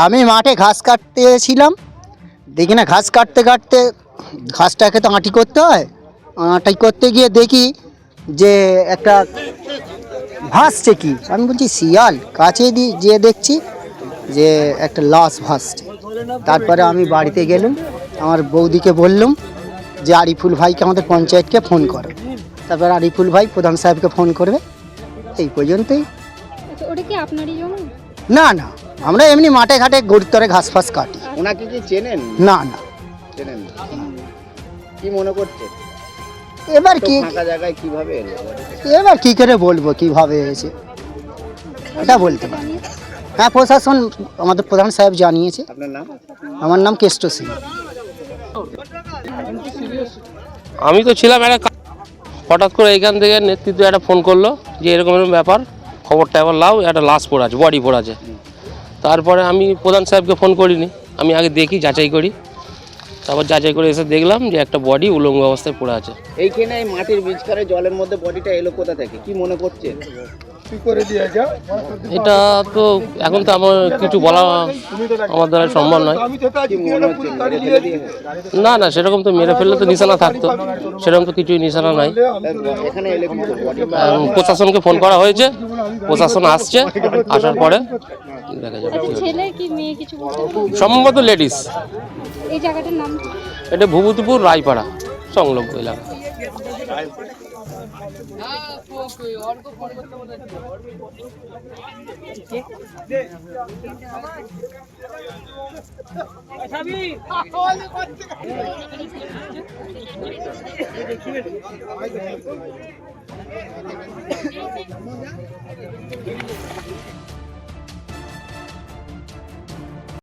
আমি মাঠে ঘাস কাটতেছিলাম, দেখি না ঘাস কাটতে কাটতে ঘাসটাকে তো আঁটি করতে হয়, আঁটি করতে গিয়ে দেখি যে একটা ভাসছে, কি আমি বলছি শিয়াল, কাছে যেয়ে দেখছি যে একটা লাশ ভাসছে। তারপরে আমি বাড়িতে গেলাম, আমার বৌদিকে বললাম যে আরিফুল ভাইকে আমাদের পঞ্চায়েতকে ফোন করো। তারপর আরিফুল ভাই প্রধান সাহেবকে ফোন করবে, এই পর্যন্তই। ওটা কি আপনারই জমি? না না, আমরা এমনি মাঠে ঘাটে গরুতরে ঘাস ফাস কাটি। ওনাকে কি চেনেন? না না, চেনেন না। কি মনে করছে এবার কি ফাঁকা জায়গায় কিভাবে এলো? এবার কি করে বলবো কিভাবে এসে, এটা বলতে পারি। হ্যাঁ, প্রশাসন আমাদের প্রধান সাহেব জানিয়েছে। আপনার নাম? আমার নাম কেষ্ট সিং। আমি তো ছিলাম, একটা হঠাৎ করে এইখান থেকে নেতৃত্ব একটা ফোন করলো যে এরকম এরকম ব্যাপার, খবরটা এবার লাও, একটা লাশ পড়ে আছে, বডি পড়ে আছে। তারপরে আমি প্রধান সাহেবকে ফোন করিনি, আমি আগে দেখি, যাচাই করি। তারপর যাচাই করে এসে দেখলাম যে একটা বডি উলঙ্গ অবস্থায় পড়ে আছে। এইখানে এই মাটির বীজকারে জলের মধ্যে বডিটা এলো কোথা থেকে, কি মনে করছে? এটা তো এখন তো আমার কিছু বলা আমার দ্বারা সম্ভব নয়। কি মনে হচ্ছে মেরে ফেলে দিয়েছে? না না, সেরকম তো মেরে ফেললে তো নিশানা থাকতো, সেরকম তো কিছুই নিশানা নাই। এখানে এলে কিন্তু বডি প্রশাসনকে ফোন করা হয়েছে, প্রশাসন আসছে, আসার পরে দেখা যাবে। ছেলে কি মেয়ে কিছু বলতে পারবেন? সম্ভবত লেডিস। এই জায়গাটার নাম কি? এটা ভূপতিপুর রায়পাড়া সংলগ্ন এলাকা।